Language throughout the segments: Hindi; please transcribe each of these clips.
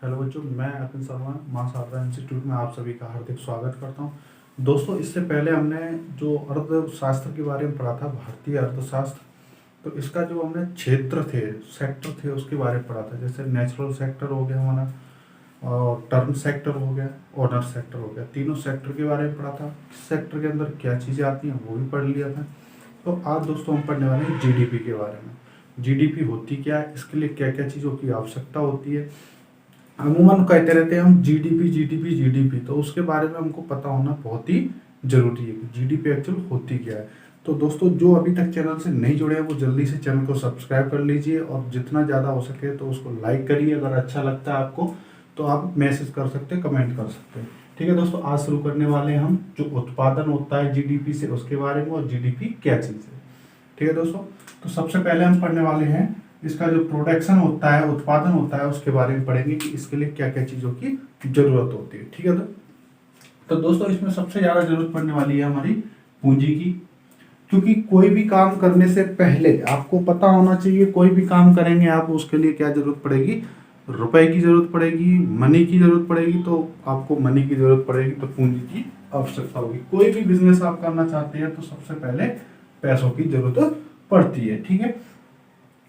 हेलो बच्चों, मैं अतुल शर्मा मां शारदा इंस्टीट्यूट में आप सभी का हार्दिक स्वागत करता हूं। दोस्तों, इससे पहले हमने जो अर्थशास्त्र के बारे में पढ़ा था, भारतीय अर्थशास्त्र, तो इसका जो हमने क्षेत्र थे, सेक्टर थे, उसके बारे में पढ़ा था। जैसे नेचुरल सेक्टर हो गया हमारा, और टर्म सेक्टर हो गया, ऑनर सेक्टर हो गया। तीनों सेक्टर के बारे में पढ़ा था। किस सेक्टर के अंदर क्या चीज़ें आती हैं वो भी पढ़ लिया था। तो आज दोस्तों हम पढ़ने वाले हैं जीडीपी के बारे में। जीडीपी होती क्या है, इसके लिए क्या क्या चीज़ों की आवश्यकता होती है। अमूमन कहते रहते हैं हम जीडीपी जीडीपी जीडीपी, तो उसके बारे में हमको पता होना बहुत ही जरूरी है कि जीडीपी एक्चुअल होती क्या है। तो दोस्तों, जो अभी तक चैनल से नहीं जुड़े हैं वो जल्दी से चैनल को सब्सक्राइब कर लीजिए, और जितना ज़्यादा हो सके तो उसको लाइक करिए। अगर अच्छा लगता है आपको तो आप मैसेज कर सकते हैं, कमेंट कर सकते हैं। ठीक है दोस्तों, आज शुरू करने वाले हैं हम जो उत्पादन होता है जीडीपी से उसके बारे में, और जीडीपी क्या चीज़ है। ठीक है दोस्तों, तो सबसे पहले हम पढ़ने वाले हैं इसका जो प्रोडक्शन होता है, उत्पादन होता है, उसके बारे में पढ़ेंगे कि इसके लिए क्या क्या चीज़ों की जरूरत होती है। ठीक है तो दोस्तों, इसमें सबसे ज़्यादा जरूरत पड़ने वाली है हमारी पूंजी की। क्योंकि कोई भी काम करने से पहले आपको पता होना चाहिए, कोई भी काम करेंगे आप, उसके लिए क्या जरूरत पड़ेगी, रुपए की जरूरत पड़ेगी, मनी की जरूरत पड़ेगी। तो आपको मनी की जरूरत पड़ेगी तो पूंजी की आवश्यकता होगी। कोई भी बिजनेस आप करना चाहते हैं तो सबसे पहले पैसों की जरूरत पड़ती है। ठीक है,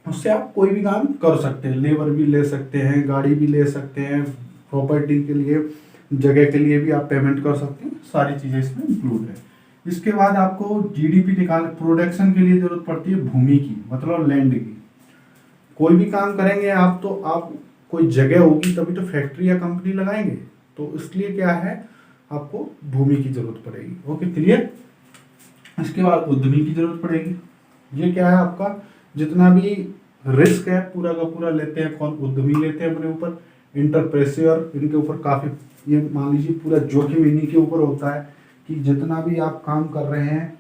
उससे आप कोई भी काम कर सकते हैं, लेबर भी ले सकते हैं, गाड़ी भी ले सकते हैं, प्रॉपर्टी के लिए, जगह के लिए भी आप पेमेंट कर सकते हैं। सारी चीजें इसमें इंक्लूड है। इसके बाद आपको जीडीपी निकाल, प्रोडक्शन के लिए जरूरत पड़ती है भूमि की, मतलब लैंड की। कोई भी काम करेंगे आप तो आप, कोई जगह होगी तभी तो फैक्ट्री या कंपनी लगाएंगे। तो इसलिए क्या है, आपको भूमि की जरूरत पड़ेगी। Okay, clear. इसके बाद उद्यमी की जरूरत पड़ेगी। ये क्या है, आपका जितना भी रिस्क है पूरा का पूरा लेते हैं कौन, उद्यमी लेते हैं अपने ऊपर। इंटरप्रेन्योर, इनके ऊपर काफी, ये मान लीजिए पूरा जोखिम इन्हीं के ऊपर होता है कि जितना भी आप काम कर रहे हैं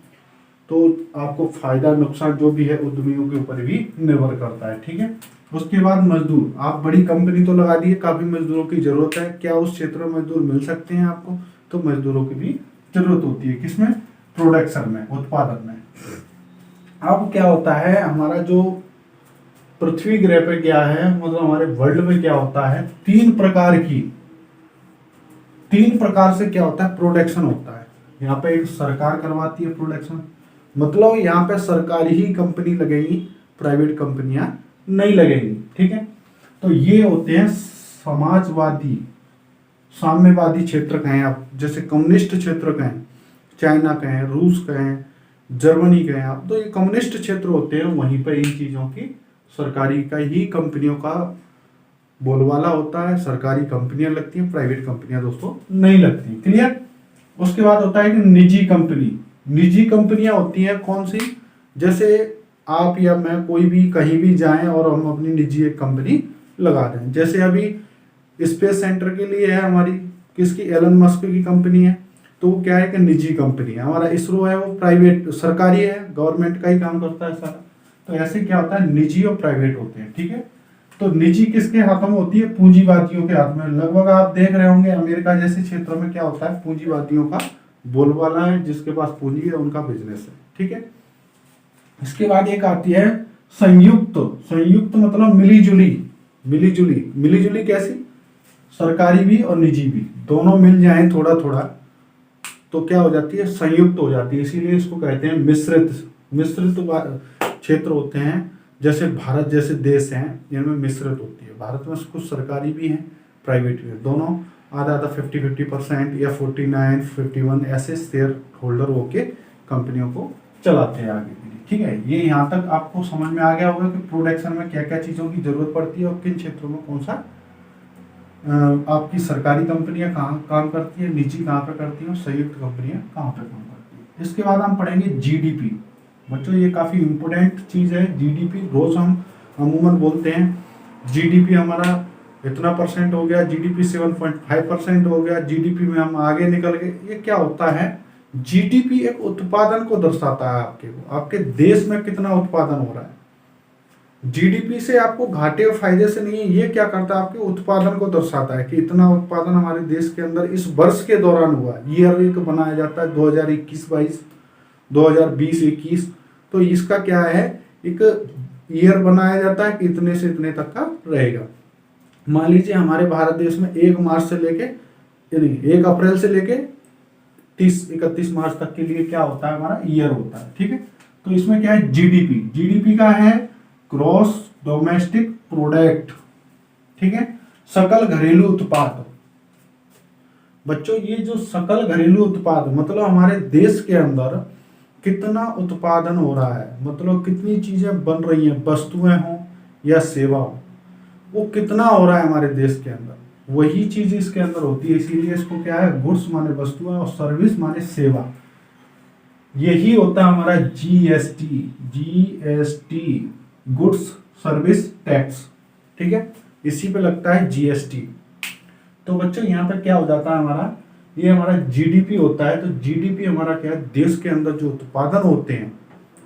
तो आपको फायदा नुकसान जो भी है उद्यमियों के ऊपर भी निर्भर करता है। ठीक है, उसके बाद मजदूर, आप बड़ी कंपनी तो लगा दिए, काफी मजदूरों की जरूरत है। क्या उस क्षेत्र में मजदूर मिल सकते हैं आपको, तो मजदूरों की भी जरूरत होती है। किसमें, प्रोडक्शन में, उत्पादन में। अब क्या होता है, हमारा जो पृथ्वी ग्रह पे क्या है, मतलब हमारे वर्ल्ड में क्या होता है, तीन प्रकार से क्या होता है, प्रोडक्शन होता है। यहाँ पे एक सरकार करवाती है प्रोडक्शन, मतलब यहाँ पे सरकारी ही कंपनी लगेगी, प्राइवेट कंपनियां नहीं लगेंगी। ठीक है, तो ये होते हैं समाजवादी, साम्यवादी क्षेत्र कहें आप, जैसे कम्युनिस्ट क्षेत्र कहें, चाइना कहें, रूस कहें, जर्मनी कहें आप, तो ये कम्युनिस्ट क्षेत्र होते हैं। वहीं पर इन चीजों की सरकारी का ही कंपनियों का बोलबाला होता है। सरकारी कंपनियां लगती हैं, प्राइवेट कंपनियां दोस्तों नहीं लगती। क्लियर। उसके बाद होता है कि निजी कंपनी। निजी कंपनियां होती हैं कौन सी, जैसे आप या मैं कोई भी कहीं भी जाएं और हम अपनी निजी एक कंपनी लगा दें। जैसे अभी स्पेस सेंटर के लिए है हमारी, किसकी, एलन मस्क की कंपनी है, तो वो क्या है कि निजी कंपनी है। हमारा इसरो है वो प्राइवेट, सरकारी है, गवर्नमेंट का ही काम करता है सारा। तो ऐसे क्या होता है, निजी और प्राइवेट होते हैं। ठीक है, तो निजी किसके हाथों में होती है, पूंजीवादियों के हाथ में। लगभग आप देख रहे होंगे अमेरिका जैसे क्षेत्रों में क्या होता है, पूंजीवादियों का बोलबाला है, जिसके पास पूंजी है उनका बिजनेस है। ठीक है, इसके बाद एक आती है संयुक्त। संयुक्त मतलब मिलीजुली, मिलीजुली, मिलीजुली कैसी, सरकारी भी और निजी भी दोनों मिल जाएं थोड़ा थोड़ा, तो क्या हो जाती है, संयुक्त हो जाती है। इसीलिए इसको कहते हैं मिश्रित। मिश्रित क्षेत्र होते हैं, जैसे भारत जैसे देश हैं जिनमें मिश्रित होती है। भारत में कुछ सरकारी भी हैं, प्राइवेट भी है, दोनों आधा आधा 50-50% या 49-51 ऐसे शेयर होल्डर होके कंपनियों को चलाते हैं आगे के लिए। ठीक है, ये यहाँ तक आपको समझ में आ गया होगा कि प्रोडक्शन में क्या क्या चीज़ों की जरूरत पड़ती है और किन क्षेत्रों में कौन सा आपकी सरकारी कंपनियां कहाँ काम करती है, निजी कहाँ पे करती हैं, संयुक्त कंपनियां कहाँ पे काम करती है। इसके बाद हम पढ़ेंगे जीडीपी। बच्चों, ये काफ़ी इंपॉर्टेंट चीज़ है जीडीपी। रोज हम अमूमन बोलते हैं जीडीपी हमारा इतना परसेंट हो गया, जीडीपी 7.5% हो गया, जीडीपी में हम आगे निकल गए। ये क्या होता है, जीडीपी एक उत्पादन को दर्शाता है, आपके देश में कितना उत्पादन हो रहा है। जीडीपी से आपको घाटे और फायदे से नहीं है, ये क्या करता है, आपके उत्पादन को दर्शाता है कि इतना उत्पादन हमारे देश के अंदर इस वर्ष के दौरान हुआ। ईयर एक बनाया जाता है 2021-22, 2020-21, तो इसका क्या है, एक ईयर बनाया जाता है कि इतने से इतने तक का रहेगा। मान लीजिए हमारे भारत देश में 1 मार्च से लेके यानी 1 अप्रैल से लेके 30 31 मार्च तक के लिए क्या होता है, हमारा ईयर होता है, ठीक है। तो इसमें क्या है, जीडीपी, जीडीपी का है ग्रॉस डोमेस्टिक प्रोडक्ट, ठीक है, सकल घरेलू उत्पाद। बच्चों ये जो सकल घरेलू उत्पाद मतलब हमारे देश के अंदर कितना उत्पादन हो रहा है, मतलब कितनी चीजें बन रही हैं, वस्तुएं हों या सेवा हो, वो कितना हो रहा है हमारे देश के अंदर, वही चीज इसके अंदर होती है। इसीलिए इसको क्या है, गुड्स माने वस्तुएं और सर्विस माने सेवा, यही होता है हमारा GST, GST goods service tax, ठीक है, इसी पे लगता है जीएसटी। तो बच्चों यहाँ पर क्या हो जाता है हमारा, ये हमारा जीडीपी होता है। तो जीडीपी हमारा क्या है, देश के अंदर जो उत्पादन होते हैं,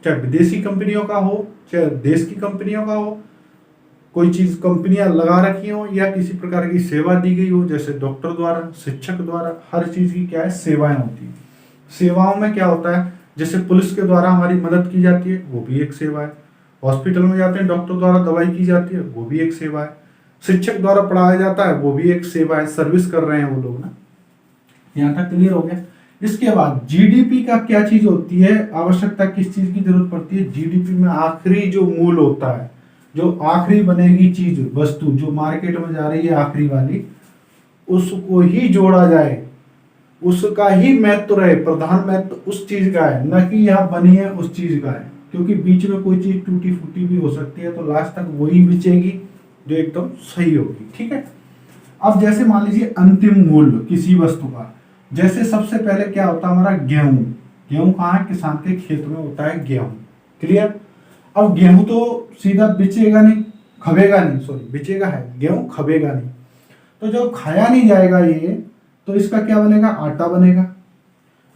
चाहे विदेशी कंपनियों का हो चाहे देश की कंपनियों का हो, कोई चीज कंपनियां लगा रखी हो या किसी प्रकार की सेवा दी गई हो, जैसे डॉक्टर द्वारा, शिक्षक द्वारा, हर चीज की क्या है, सेवाएं होती है। सेवाओं में क्या होता है, जैसे पुलिस के द्वारा हमारी मदद की जाती है, वो भी एक सेवा है। हॉस्पिटल में जाते हैं, डॉक्टर द्वारा दवाई की जाती है, वो भी एक सेवा है। शिक्षक द्वारा पढ़ाया जाता है, वो भी एक सेवा है, सर्विस कर रहे हैं वो लोग ना। यहाँ तक क्लियर हो गया। इसके बाद जीडीपी का क्या चीज होती है, आवश्यकता किस चीज की जरूरत पड़ती है, जीडीपी में आखिरी जो मूल होता है, जो आखिरी बनेगी चीज, वस्तु जो मार्केट में जा रही है आखिरी वाली, उसको ही जोड़ा जाए, उसका ही महत्व रहे, प्रधान महत्व उस चीज का है, न कि यहाँ बनी है उस चीज का है। क्योंकि बीच में कोई चीज टूटी फूटी भी हो सकती है, तो लास्ट तक वही बिचेगी जो एकदम सही होगी, ठीक है। अब जैसे मान लीजिए अंतिम मूल्य किसी वस्तु का, जैसे सबसे पहले क्या होता है हमारा गेहूं, गेहूं कहाँ है, किसान के खेत में होता है गेहूं, क्लियर। अब गेहूं तो सीधा बिचेगा नहीं, खबेगा नहीं, सॉरी बिचेगा है, गेहूं खबेगा नहीं, तो जो खाया नहीं जाएगा ये, तो इसका क्या बनेगा, आटा बनेगा।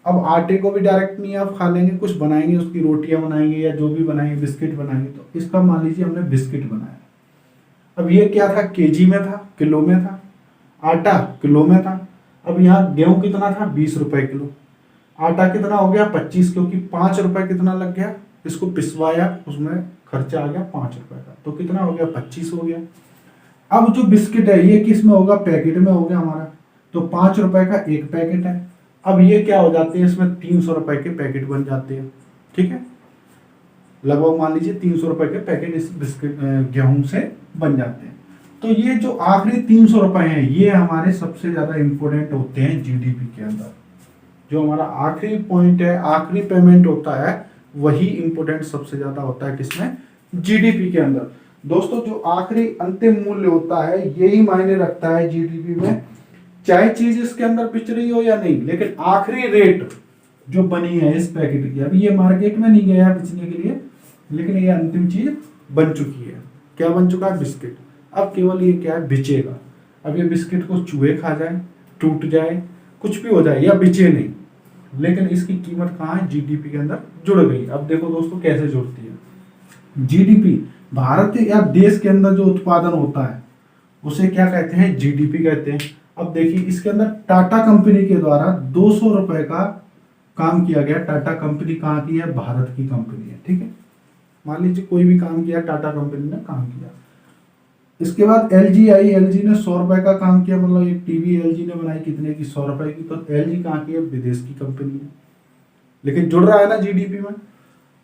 अब आटे को भी डायरेक्ट नहीं आप खा लेंगे, कुछ बनाएंगे, उसकी रोटियां बनाएंगे या जो भी बनाएंगे, बिस्किट बनाएंगे, तो इसका मान लीजिए हमने बिस्किट बनाया। अब ये क्या था, केजी में था, किलो में था, आटा किलो में था। अब यहाँ गेहूं कितना था, 20 रुपए किलो, आटा कितना हो गया, 25, क्योंकि 5 रुपए कितना लग गया, इसको पिसवाया, उसमें खर्चा आ गया 5 रुपए का, तो कितना हो गया, 25 हो गया। अब जो बिस्किट है ये किस में होगा, पैकेट में हो गया हमारा, तो 5 रुपए का एक पैकेट है। अब ये क्या हो जाते हैं, इसमें 300 रुपए के पैकेट बन जाते हैं, ठीक है, लगभग मान लीजिए 300 रुपए के पैकेट इस बिस्किट गेहूं से बन जाते हैं। तो ये जो आखिरी 300 रुपए हैं, ये हमारे सबसे ज्यादा इंपॉर्टेंट होते हैं जीडीपी के अंदर। जो हमारा आखिरी पॉइंट है, आखिरी पेमेंट होता है, वही इंपॉर्टेंट सबसे ज्यादा होता है किसमें, जीडीपी के अंदर। दोस्तों जो आखिरी अंतिम मूल्य होता है, यही मायने रखता है जीडीपी में, चाहे चीज इसके अंदर बिच रही हो या नहीं, लेकिन आखिरी रेट जो बनी है इस पैकेट की, अभी ये मार्केट में नहीं गया है बेचने के लिए, लेकिन ये अंतिम चीज बन चुकी है। क्या बन चुका है, बिस्किट। अब केवल ये क्या है, बिचेगा। अब ये बिस्किट को चूहे खा जाए, टूट जाए, कुछ भी हो जाए, या बिचे नहीं, लेकिन इसकी कीमत कहाँ है, जीडीपी के अंदर जुड़ गई। अब देखो दोस्तों कैसे जुड़ती है जीडीपी, भारत या देश के अंदर जो उत्पादन होता है उसे क्या कहते हैं, जीडीपी कहते हैं। अब देखिए इसके अंदर टाटा कंपनी के द्वारा 200 रुपए का काम किया गया। टाटा कंपनी कहाँ की है, भारत की कंपनी है, ठीक है। मान लीजिए कोई भी काम किया, टाटा कंपनी ने काम किया। इसके बाद एलजी आई, एलजी ने 100 रुपए का काम किया, मतलब एक टीवी एलजी ने बनाई कितने की, 100 रुपए की। तो एलजी कहाँ की है, विदेश की कंपनी है, लेकिन जुड़ रहा है ना जीडीपी में।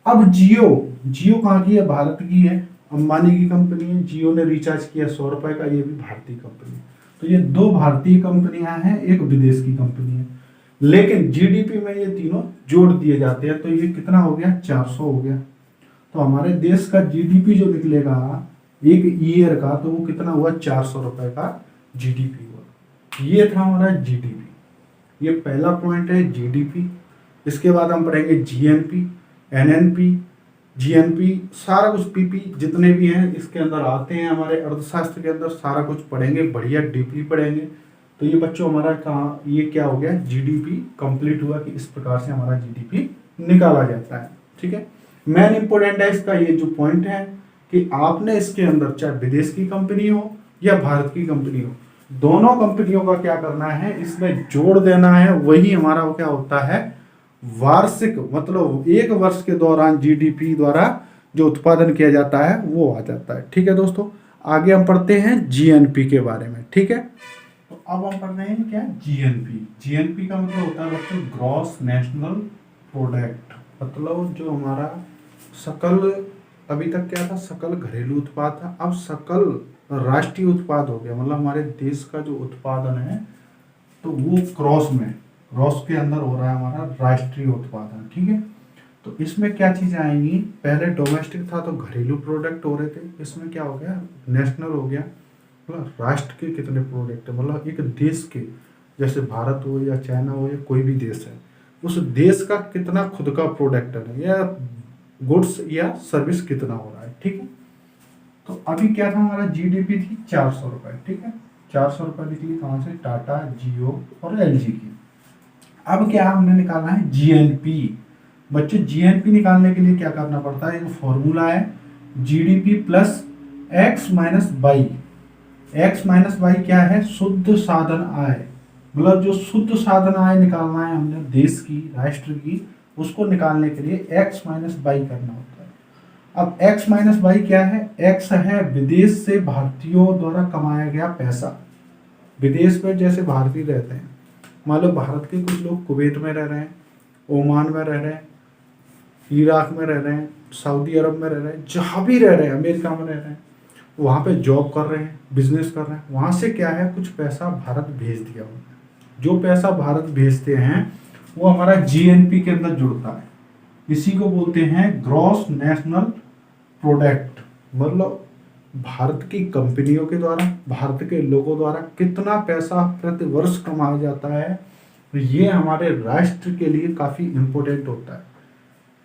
अब जियो, जियो कहाँ की है, भारत की है, अंबानी की कंपनी है। जियो ने रिचार्ज किया 100 रुपए का, ये भी भारतीय कंपनी है। तो ये 2 भारतीय कंपनियां हैं, एक विदेश की कंपनी है, लेकिन जीडीपी में ये तीनों जोड़ दिए जाते हैं। तो ये कितना हो गया, 400 हो गया। तो हमारे देश का जीडीपी जो निकलेगा एक ईयर का, तो वो कितना हुआ, 400 रुपए का जीडीपी हुआ। ये था हमारा जीडीपी, ये पहला पॉइंट है जीडीपी। इसके बाद हम पढ़ेंगे जीएनपी, एनएनपी, जीएनपी, सारा कुछ पीपी जितने भी हैं इसके अंदर आते हैं हमारे अर्थशास्त्र के अंदर, सारा कुछ पढ़ेंगे, बढ़िया डीपली पढ़ेंगे। तो ये बच्चों हमारा कहाँ, ये क्या हो गया, जीडीपी कंप्लीट हुआ कि इस प्रकार से हमारा जीडीपी निकाला जाता है, ठीक है। मेन इंपोर्टेंट है इसका ये जो पॉइंट है कि आपने इसके अंदर चाहे विदेश की कंपनी हो या भारत की कंपनी हो, दोनों कंपनियों का क्या करना है, इसमें जोड़ देना है। वही हमारा क्या होता है, वार्षिक, मतलब एक वर्ष के दौरान जीडीपी द्वारा जो उत्पादन किया जाता है वो आ जाता है, ठीक है दोस्तों। आगे हम पढ़ते हैं जीएनपी के बारे में, ठीक है। तो अब हम पढ़ रहे हैं क्या, जीएनपी। जीएनपी का मतलब होता है बच्चों ग्रॉस नेशनल प्रोडक्ट, मतलब जो हमारा सकल, अभी तक क्या था, सकल घरेलू उत्पाद था, अब सकल राष्ट्रीय उत्पाद हो गया, मतलब हमारे देश का जो उत्पादन है तो वो क्रॉस के अंदर हो रहा है हमारा राष्ट्रीय उत्पादन, ठीक है। तो इसमें क्या चीजें आएंगी, पहले डोमेस्टिक था तो घरेलू प्रोडक्ट हो रहे थे, इसमें क्या हो गया, नेशनल हो गया, मतलब राष्ट्र के कितने प्रोडक्ट है, मतलब एक देश के, जैसे भारत हो या चाइना हो या कोई भी देश है, उस देश का कितना खुद का प्रोडक्ट है या गुड्स या सर्विस कितना हो रहा है, ठीक है। तो अभी क्या था, हमारा जीडीपी थी 400 रुपए, ठीक है, 400 रुपए निकली कहाँ से, टाटा, जियो और एलजी की। अब क्या हमने निकालना है जीएनपी। बच्चों जीएनपी निकालने के लिए क्या करना पड़ता है, एक फॉर्मूला है GDP plus X minus Y. X minus Y क्या है, शुद्ध साधन आय, मतलब जो शुद्ध साधन आय निकालना है हमने देश की, राष्ट्र की, उसको निकालने के लिए एक्स माइनस वाई करना होता है। अब एक्स माइनस वाई क्या है, एक्स है विदेश से भारतीयों द्वारा कमाया गया पैसा। विदेश में जैसे भारतीय रहते हैं, मान लो भारत के कुछ लोग कुवैत में रह रहे हैं, ओमान में रह रहे हैं, इराक में रह रहे हैं, सऊदी अरब में रह रहे हैं, जहाँ भी रह रहे हैं, अमेरिका में रह रहे हैं, वहाँ पे जॉब कर रहे हैं, बिजनेस कर रहे हैं, वहाँ से क्या है कुछ पैसा भारत भेज दिया उन्होंने। जो पैसा भारत भेजते हैं वो हमारा जीएनपी के अंदर जुड़ता है, इसी को बोलते हैं ग्रॉस नेशनल प्रोडक्ट। मतलब भारत की कंपनियों के द्वारा, भारत के लोगों द्वारा कितना पैसा प्रति वर्ष कमाया जाता है, ये हमारे राष्ट्र के लिए काफ़ी इम्पोर्टेंट होता है।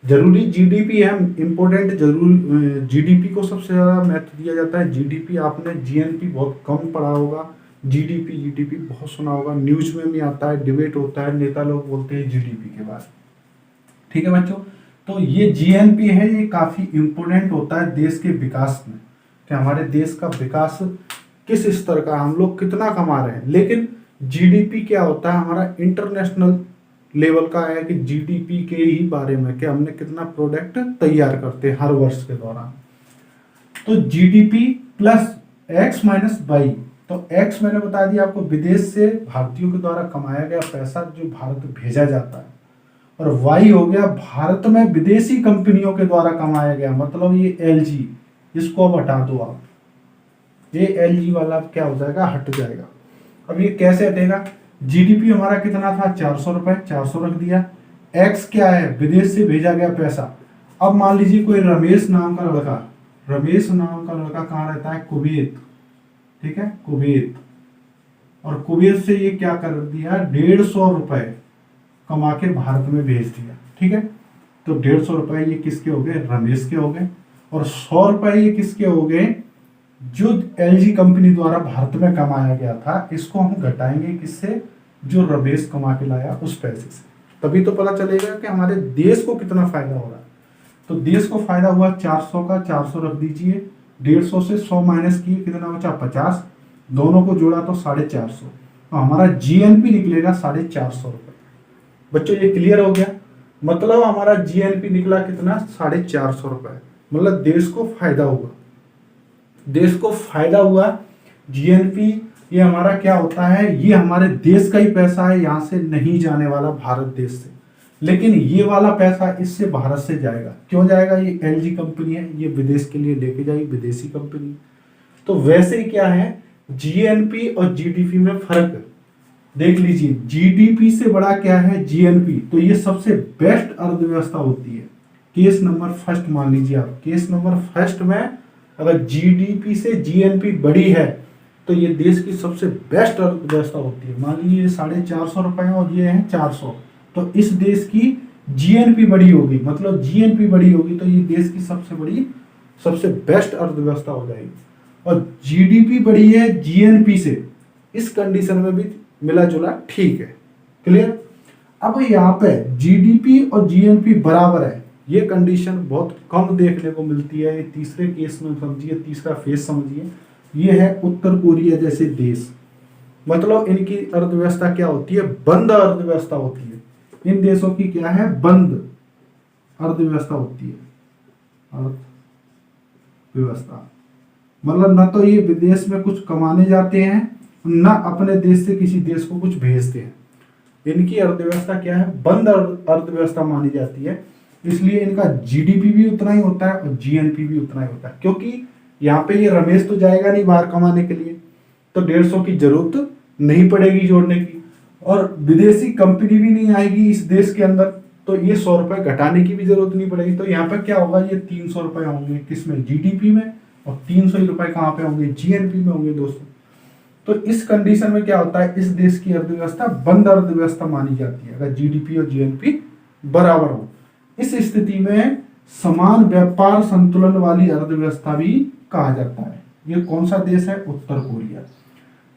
जरूरी जीडीपी है इम्पोर्टेंट, जरूर जीडीपी को सबसे ज़्यादा महत्व दिया जाता है। जीडीपी, आपने जीएनपी बहुत कम पढ़ा होगा, जीडीपी बहुत सुना होगा, न्यूज में भी आता है, डिबेट होता है, नेता लोग बोलते हैं जीडीपी के बारे में, ठीक है बच्चों। तो ये जीएनपी है, ये काफ़ी इम्पोर्टेंट होता है देश के विकास में, कि हमारे देश का विकास किस स्तर का, हम लोग कितना कमा रहे हैं। लेकिन जीडीपी क्या होता है, हमारा इंटरनेशनल लेवल का है, कि जीडीपी के ही बारे में, कि हमने कितना प्रोडक्ट तैयार करते हैं हर वर्ष के दौरान। तो GDP plus X minus Y, तो एक्स मैंने बता दिया आपको, विदेश से भारतीयों के द्वारा कमाया गया पैसा जो भारत भेजा जाता है, और वाई हो गया भारत में विदेशी कंपनियों के द्वारा कमाया गया, मतलब ये एलजी, इसको अब हटा दो आप, ये एलजी वाला क्या हो जाएगा, हट जाएगा। अब ये कैसे हटेगा, जीडीपी हमारा कितना था 400 रुपए, 400 रख दिया, एक्स क्या है विदेश से भेजा गया पैसा। अब मान लीजिए कोई रमेश नाम का लड़का, रमेश नाम का लड़का कहाँ रहता है, कुवैत, ठीक है, कुवैत, और कुवैत से ये क्या कर दिया, 150 रुपए कमा के भारत में भेज दिया, ठीक है। तो 150 रुपए ये किसके हो गए, रमेश के हो गए, और 100 रुपए ये किसके हो गए, जो एलजी कंपनी द्वारा भारत में कमाया गया था। इसको हम घटाएंगे किससे, जो रमेश कमा के लाया उस पैसे से, तभी तो पता चलेगा कि हमारे देश को कितना फायदा हो रहा है। तो देश को फायदा हुआ 400 का, 400 रख दीजिए, 150 से 100 माइनस किए, कितना बचा 50, दोनों को जोड़ा तो 450, तो हमारा जीएनपी निकलेगा 450 रुपए। बच्चों ये क्लियर हो गया, मतलब हमारा जीएनपी निकला कितना, 450 रुपए, मतलब देश को फायदा हुआ, देश को फायदा हुआ। जीएनपी ये हमारा क्या होता है, ये हमारे देश का ही पैसा है, यहाँ से नहीं जाने वाला भारत देश से, लेकिन ये वाला पैसा इससे भारत से जाएगा। क्यों जाएगा, ये एलजी कंपनी है, ये विदेश के लिए लेके जाएगी, विदेशी कंपनी। तो वैसे ही क्या है, जीएनपी और जीडीपी में फर्क देख लीजिए, जीडीपी से बड़ा क्या है जीएनपी, तो ये सबसे बेस्ट अर्थव्यवस्था होती है। केस नंबर फर्स्ट मान लीजिए आप, केस नंबर फर्स्ट में अगर जीडीपी से जीएनपी बड़ी है तो ये देश की सबसे बेस्ट अर्थव्यवस्था होती है। मान लीजिए 450 रुपए और ये है 400, तो इस देश की जीएनपी बड़ी होगी, मतलब जीएनपी बड़ी होगी तो ये देश की सबसे बड़ी, सबसे बेस्ट अर्थव्यवस्था हो जाएगी। और जीडीपी बड़ी है जीएनपी से, इस कंडीशन में भी मिला जुला ठीक है, क्लियर। अब यहाँ पे जीडीपी और जीएनपी बराबर है, ये कंडीशन बहुत कम देखने को मिलती है। ये तीसरे केस में समझिए, तीसरा फेस समझिए, ये है उत्तर कोरिया जैसे देश, मतलब इनकी अर्थव्यवस्था क्या होती है, बंद अर्थव्यवस्था होती है। इन देशों की क्या है, बंद अर्थव्यवस्था होती है, अर्थव्यवस्था। मतलब ना तो ये विदेश में कुछ कमाने जाते हैं, ना अपने देश से किसी देश को कुछ भेजते हैं। इनकी अर्थव्यवस्था क्या है, बंद अर्थव्यवस्था मानी जाती है। इसलिए इनका जीडीपी भी उतना ही होता है और जीएनपी भी उतना ही होता है, क्योंकि यहाँ पे ये रमेश तो जाएगा नहीं बाहर कमाने के लिए, तो 150 की जरूरत नहीं पड़ेगी जोड़ने की, और विदेशी कंपनी भी नहीं आएगी इस देश के अंदर, तो ये 100 रुपए घटाने की भी जरूरत नहीं पड़ेगी। तो यहाँ पर क्या होगा, ये 300 रुपए होंगे किसमें, जीडीपी में, और 300 ही रुपए कहाँ पे होंगे, जीएनपी में होंगे दोस्तों। तो इस कंडीशन में क्या होता है, इस देश की अर्थव्यवस्था बंद अर्थव्यवस्था मानी जाती है अगर जीडीपी और जीएनपी बराबर हो। इस स्थिति में समान व्यापार संतुलन वाली अर्थव्यवस्था भी कहा जाता है। ये कौन सा देश है, उत्तर कोरिया।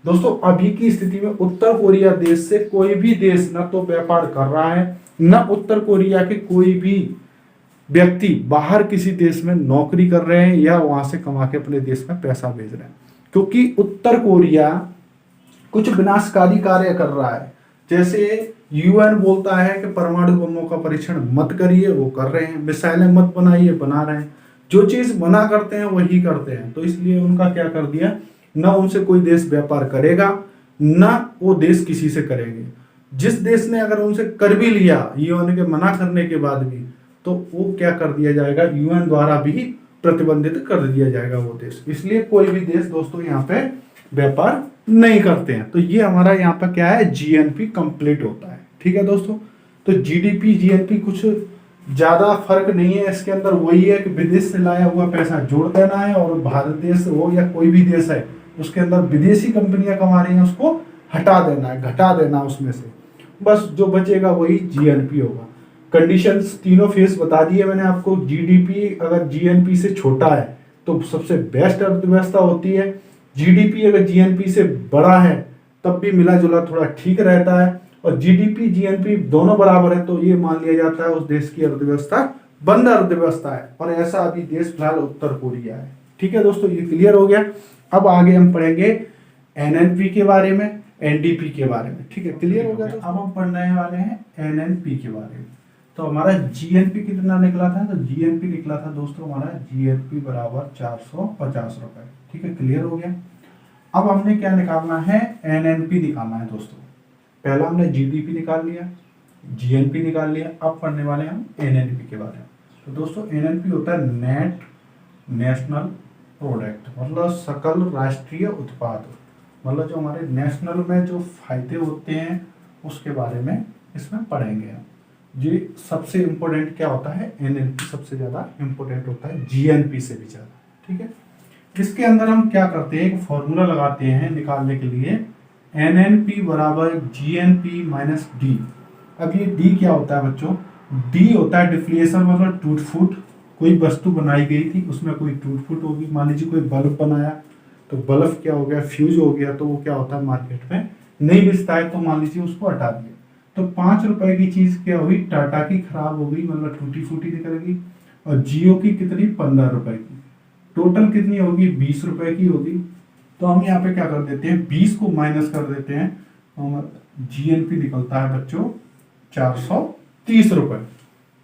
दोस्तों अभी की स्थिति में उत्तर कोरिया देश से कोई भी देश ना तो व्यापार कर रहा है, ना उत्तर कोरिया के कोई भी व्यक्ति बाहर किसी देश में नौकरी कर रहे हैं या वहां से कमा के अपने देश में पैसा भेज रहे हैं, क्योंकि उत्तर कोरिया कुछ विनाशकारी कार्य कर रहा है। जैसे यूएन बोलता है कि परमाणु बमों का परीक्षण मत करिए, वो कर रहे हैं, मिसाइलें मत बनाइए, बना रहे हैं, जो चीज मना करते हैं वही करते हैं। तो इसलिए उनका क्या कर दिया, ना उनसे कोई देश व्यापार करेगा, ना वो देश किसी से करेंगे। जिस देश ने अगर उनसे कर भी लिया यूएन के मना करने के बाद भी, तो वो क्या कर दिया जाएगा, यूएन द्वारा भी प्रतिबंधित कर दिया जाएगा वो देश। इसलिए कोई भी देश दोस्तों यहाँ पे व्यापार नहीं करते हैं। तो ये हमारा यहाँ पर क्या है, जीएनपी कंप्लीट होता है। ठीक है दोस्तों, तो जीडीपी जीएनपी कुछ ज्यादा फर्क नहीं है इसके अंदर, वही है कि विदेश से लाया हुआ पैसा जोड़ देना है, और भारत देश हो या कोई भी देश है उसके अंदर विदेशी कंपनियां कमा रही हैं उसको हटा देना है, घटा देना उसमें से, बस जो बचेगा वही जीएनपी होगा। कंडीशंस तीनों फेस बता दिए मैंने आपको। जीडीपी अगर जीएनपी से छोटा है तो सबसे बेस्ट अर्थव्यवस्था होती है, जीडीपी अगर जीएनपी से बड़ा है तब भी मिला जुला थोड़ा ठीक रहता है, और जीडीपी जीएनपी दोनों बराबर है तो ये मान लिया जाता है उस देश की अर्थव्यवस्था बंद अर्थव्यवस्था है। और ऐसा अभी देश फिलहाल उत्तर कोरिया है। ठीक है दोस्तों, ये क्लियर हो गया। अब आगे हम पढ़ेंगे एनएनपी के बारे में, एनडीपी के बारे में। ठीक है, क्लियर हो गया। तो अब हम पढ़ने वाले हैं एनएनपी के बारे में। तो हमारा जीएनपी कितना निकला था, तो जीएनपी निकला था दोस्तों हमारा जीएनपी बराबर 450 रुपए। ठीक है, क्लियर हो गया। अब हमने क्या निकालना है, एनएनपी निकालना है दोस्तों। पहला हमने जीडीपी निकाल लिया, जीएनपी निकाल लिया, अब पढ़ने वाले हम एनएनपी के बारे में। तो दोस्तों एनएनपी होता है नेट नेशनल प्रोडक्ट, मतलब सकल राष्ट्रीय उत्पाद, मतलब जो हमारे नेशनल में जो फायदे होते हैं उसके बारे में इसमें पढ़ेंगे हम। जी सबसे इम्पोर्टेंट क्या होता है, एनएनपी सबसे ज्यादा इम्पोर्टेंट होता है जीएनपी से भी ज्यादा। ठीक है, इसके अंदर हम क्या करते हैं, एक फॉर्मूला लगाते हैं निकालने के लिए, एनएनपी बराबर जीएनपी माइनस डी। अब ये डी क्या होता है बच्चों, डी होता है डिफ्लेशन, मतलब टूट फूट। कोई वस्तु बनाई गई थी उसमें कोई टूट फूट होगी, मान लीजिए कोई बल्ब बनाया तो बल्ब क्या हो गया, फ्यूज हो गया, तो वो क्या होता है मार्केट में नहीं बिकता है, तो मान लीजिए उसको हटा दिया। तो 5 रुपए की चीज क्या हुई, टाटा की खराब हो गई, मतलब टूटी फूटी निकल गई, और जियो की कितनी 15 रुपए की, टोटल कितनी होगी 20 रुपए की होगी। तो हम यहाँ पे क्या कर देते हैं, 20 को माइनस कर देते हैं, जीएनपी निकलता है बच्चों 430 रुपए।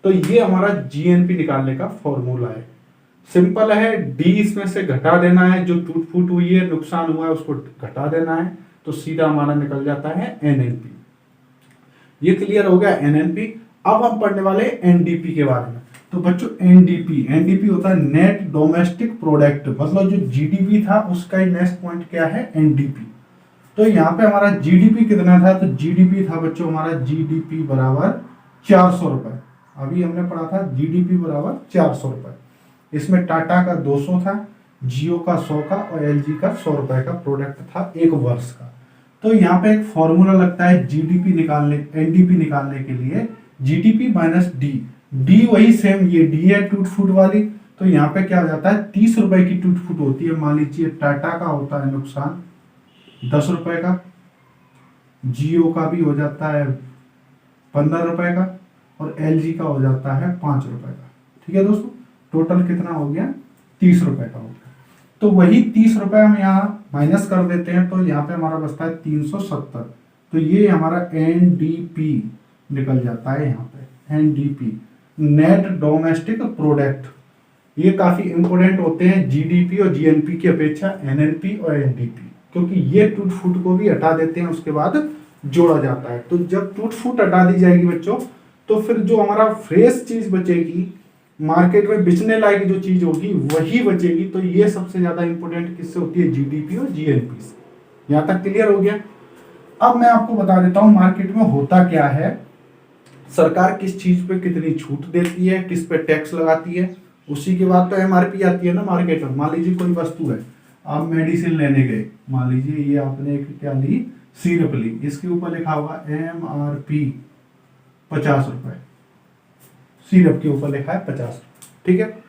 तो ये हमारा जीएनपी निकालने का फॉर्मूला है। सिंपल है, डी इसमें से घटा देना है, जो टूट फूट हुई है, नुकसान हुआ है उसको घटा देना है, तो सीधा हमारा निकल जाता है एनएनपी। ये क्लियर हो गया एनएनपी। अब हम पढ़ने वाले एनडीपी के बारे में। तो बच्चों एनडीपी होता है नेट डोमेस्टिक प्रोडक्ट, मतलब जो जीडीपी था उसका ही नेक्स्ट पॉइंट क्या है, एनडीपी। तो यहाँ पे हमारा जीडीपी कितना था, तो जीडीपी था बच्चों हमारा जीडीपी बराबर 400 रुपए। अभी हमने पढ़ा था जीडीपी बराबर 400 रुपए। इसमें टाटा का 200 था, जियो का 100 का, और एलजी का 100 रुपए का प्रोडक्ट था एक वर्ष का। तो यहाँ पे एक फॉर्मूला लगता है जीडीपी निकालने, एनडीपी निकालने के लिए, जीडीपी माइनस डी। डी वही सेम, ये डी है टूट फूट वाली, तो यहाँ पे क्या हो जाता है 30 रुपए की टूट फूट होती है। मान लीजिए टाटा का होता है नुकसान 10 रुपए का, जियो का भी हो जाता है 15 रुपए का, और एलजी का हो जाता है 5 रुपए का। ठीक है दोस्तों, टोटल कितना हो गया 30 रुपए का हो गया। तो वही 30 रुपए हम यहाँ माइनस कर देते हैं, तो यहाँ पे हमारा बचता है 370। तो ये हमारा एनडीपी निकल जाता है यहाँ पे, एनडीपी नेट डोमेस्टिक प्रोडक्ट। ये काफी इंपॉर्टेंट होते हैं जीडीपी और जीएनपी की अपेक्षा, एनएनपी और एनडीपी, क्योंकि ये टूट फूट को भी हटा देते हैं, उसके बाद जोड़ा जाता है। तो जब टूट फूट हटा दी जाएगी बच्चों, तो फिर जो हमारा फ्रेश चीज बचेगी, मार्केट में बिचने लायक जो चीज होगी वही बचेगी। तो ये सबसे ज्यादा इंपॉर्टेंट किससे होती है, जीडीपी और जीएनपी से। यहां तक क्लियर हो गया। अब मैं आपको बता देता हूं मार्केट में होता क्या है, सरकार किस चीज पे कितनी छूट देती है, किस पे टैक्स लगाती है, उसी के बाद तो एमआरपी आती है ना मार्केट में। मान लीजिए कोई वस्तु है, आप मेडिसिन लेने गए, मान लीजिए ये आपने एक क्या ली, सिरप ली, इसके ऊपर लिखा होगा एमआरपी 50 रुपए, सिरप के ऊपर लिखा है 50 रुपए, ठीक है।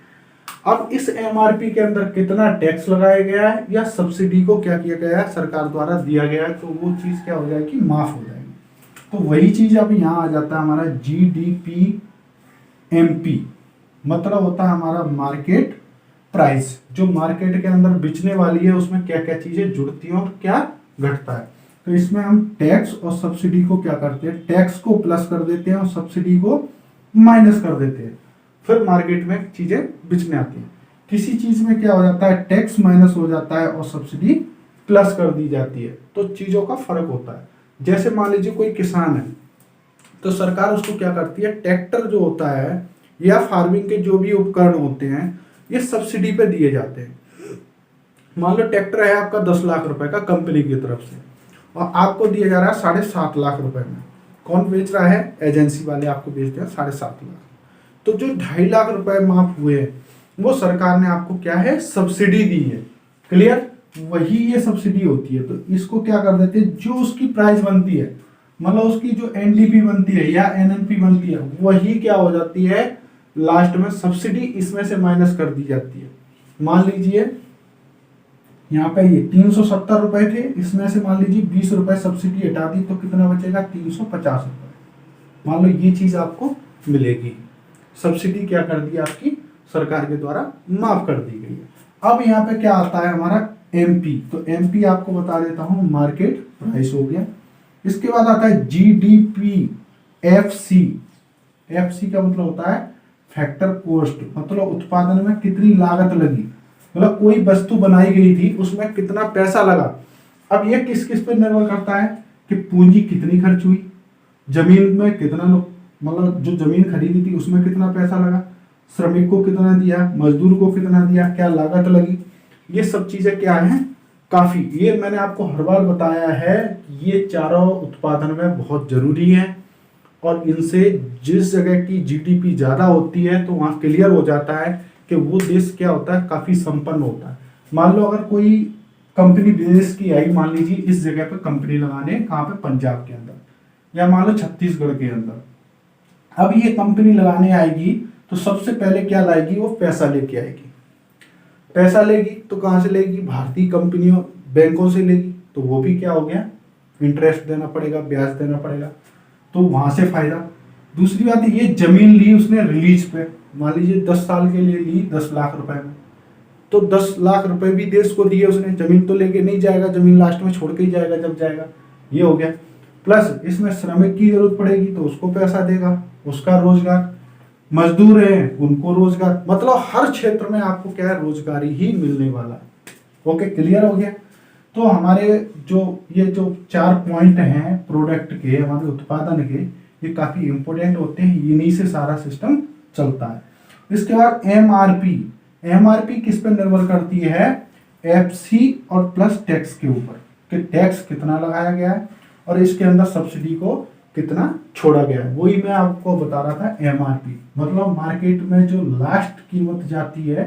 अब इस एमआरपी के अंदर कितना टैक्स लगाया गया है या सब्सिडी को क्या किया गया है, सरकार द्वारा दिया गया है, तो वो चीज क्या हो जाएगी, माफ हो जाएगी। तो वही चीज अब यहाँ आ जाता है हमारा जीडीपी एमपी, मतलब होता है हमारा मार्केट प्राइस, जो मार्केट के अंदर बिचने वाली है उसमें क्या क्या चीजें जुड़ती हैं और क्या घटता है। तो इसमें हम टैक्स और सब्सिडी को क्या करते हैं, टैक्स को प्लस कर देते हैं और सब्सिडी को माइनस कर देते हैं, फिर मार्केट में चीजें बिचने आती हैं। किसी चीज में क्या हो जाता है, टैक्स माइनस हो जाता है और सब्सिडी प्लस कर दी जाती है, तो चीजों का फर्क होता है। जैसे मान लीजिए कोई किसान है, तो सरकार उसको क्या करती है, ट्रैक्टर जो होता है या फार्मिंग के जो भी उपकरण होते हैं ये सब्सिडी पे दिए जाते हैं। मान लो ट्रैक्टर है आपका 10 लाख रुपए का कंपनी की तरफ से, और आपको दिया जा रहा है 7.5 लाख रुपए में। कौन बेच रहा है, एजेंसी वाले आपको बेचते हैं 7.5 लाख। तो जो 2.5 लाख रुपए माफ हुए हैं वो सरकार ने आपको क्या है, सब्सिडी दी है। क्लियर, वही ये सब्सिडी होती है। तो इसको क्या कर देते हैं, जो उसकी प्राइस बनती है, मतलब उसकी जो एनडीपी बनती है या एनएनपी बनती है, वही क्या हो जाती है, लास्ट में सब्सिडी इसमें से माइनस कर दी जाती है। मान लीजिए यहाँ पे ये 370 रुपए थे, इसमें से मान लीजिए 20 रुपए सब्सिडी हटा दी तो कितना बचेगा, 350 रुपए। मान लो ये चीज आपको मिलेगी, सब्सिडी क्या कर दी आपकी सरकार के द्वारा माफ कर दी गई है। अब यहाँ पे क्या आता है हमारा एमपी, तो एमपी आपको बता देता हूं, मार्केट प्राइस हो गया। इसके बाद आता है जीडीपी एफसी, एफसी का मतलब होता है फैक्टर कॉस्ट, मतलब उत्पादन में कितनी लागत लगी, मतलब कोई वस्तु बनाई गई थी उसमें कितना पैसा लगा। अब ये किस किस पे निर्भर करता है कि पूंजी कितनी खर्च हुई, जमीन में कितना, मतलब जो जमीन खरीदी थी उसमें कितना पैसा लगा, श्रमिक को कितना दिया, मजदूर को कितना दिया, क्या लागत लगी। ये सब चीजें क्या हैं, काफी, ये मैंने आपको हर बार बताया है, ये चारों उत्पादन में बहुत जरूरी है। और इनसे जिस जगह की जीडीपी ज्यादा होती है तो वहां क्लियर हो जाता है कि वो देश क्या होता है, काफी संपन्न होता है। मान लो अगर कोई कंपनी विदेश की आई, मान लीजिए इस जगह पे कंपनी लगाने, कहाँ पे, पंजाब के अंदर, या मान लो छत्तीसगढ़ के अंदर। अब ये कंपनी लगाने आएगी तो सबसे पहले क्या लाएगी, वो पैसा लेके आएगी। पैसा लेगी तो कहाँ से लेगी, भारतीय कंपनियों, बैंकों से लेगी, तो वो भी क्या हो गया, इंटरेस्ट देना पड़ेगा, ब्याज देना पड़ेगा, तो वहां से फायदा। दूसरी बात है, ये जमीन ली उसने रिलीज पे, मान लीजिए 10 साल के लिए ली 10 लाख रुपए में, तो 10 लाख रुपए भी देश को दिए उसने, जमीन तो लेके नहीं जाएगा, जमीन लास्ट में छोड़ के ही जाएगा जब जाएगा, ये हो गया। प्लस इसमें श्रमिक की जरूरत पड़ेगी तो उसको पैसा देगा, उसका रोजगार, मजदूर हैं उनको रोजगार, मतलब हर क्षेत्र में आपको क्या है, रोजगारी ही मिलने वाला है। ओके, क्लियर हो गया। तो हमारे ये जो 4 पॉइंट हैं प्रोडक्ट के, हमारे उत्पादन के, ये काफी इंपॉर्टेंट होते हैं, इन्हीं से सारा सिस्टम चलता है। इसके बाद एमआरपी, एमआरपी किस पर निर्भर करती है, एफसी और प्लस टैक्स के ऊपर, कि टैक्स कितना लगाया गया है और इसके अंदर सब्सिडी को कितना छोड़ा गया है। वही मैं आपको बता रहा था, एमआरपी मतलब मार्केट में जो लास्ट कीमत जाती है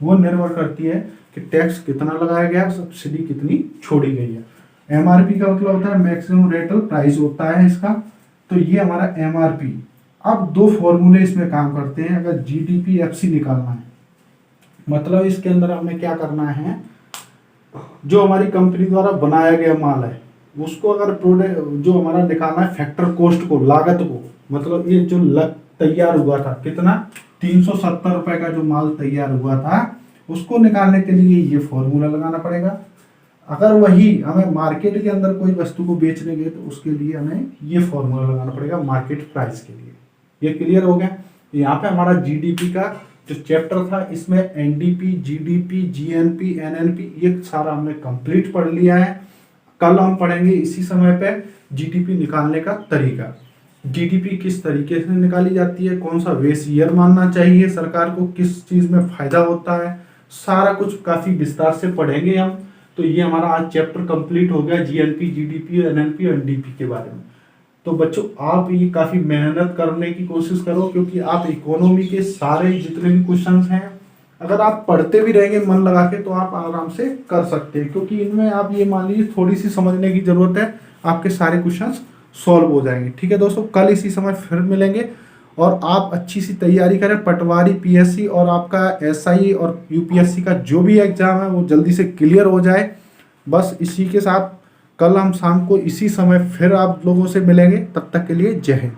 वो निर्भर करती है कि टैक्स कितना लगाया गया, सब्सिडी कितनी छोड़ी गई है। एमआरपी का मतलब होता है मैक्सिमम रेटल प्राइस होता है इसका, तो ये हमारा एमआरपी। अब 2 फॉर्मूले इसमें काम करते हैं, अगर जीडीपी एफसी निकालना है, मतलब इसके अंदर हमें क्या करना है, जो हमारी कंपनी द्वारा बनाया गया माल है उसको अगर प्रोडक्ट जो हमारा निकालना है, फैक्टर कॉस्ट को, लागत को, मतलब ये जो तैयार हुआ था कितना, 370 रुपए का जो माल तैयार हुआ था, उसको निकालने के लिए ये फॉर्मूला लगाना पड़ेगा। अगर वही हमें मार्केट के अंदर कोई वस्तु को बेचने गए तो उसके लिए हमें ये फॉर्मूला लगाना पड़ेगा मार्केट प्राइस के लिए। ये क्लियर हो गया। यहाँ पे हमारा जीडीपी का जो चैप्टर था इसमें एनडीपी, जीडीपी, जीएनपी, एनएनपी ये सारा हमने कंप्लीट पढ़ लिया है। कल हम पढ़ेंगे इसी समय पे जीडीपी निकालने का तरीका। जीडीपी किस तरीके से निकाली जाती है, कौन सा बेस ईयर मानना चाहिए सरकार को, किस चीज में फायदा होता है, सारा कुछ काफी विस्तार से पढ़ेंगे हम। तो ये हमारा आज चैप्टर कंप्लीट हो गया जीएनपी, जीडीपी, एनएनपी और एनडीपी के बारे में। तो बच्चों आप ये काफी मेहनत करने की कोशिश करो, क्योंकि आप इकोनॉमी के सारे जितने भी क्वेश्चंस हैं अगर आप पढ़ते भी रहेंगे मन लगा के तो आप आराम से कर सकते हैं, क्योंकि इनमें आप ये मान लीजिए थोड़ी सी समझने की जरूरत है, आपके सारे क्वेश्चंस सॉल्व हो जाएंगे। ठीक है दोस्तों, कल इसी समय फिर मिलेंगे और आप अच्छी सी तैयारी करें। पटवारी, पीएससी और आपका एसआई और यूपीएससी का जो भी एग्जाम है वो जल्दी से क्लियर हो जाए। बस इसी के साथ कल हम शाम को इसी समय फिर आप लोगों से मिलेंगे। तब तक के लिए जय हिंद।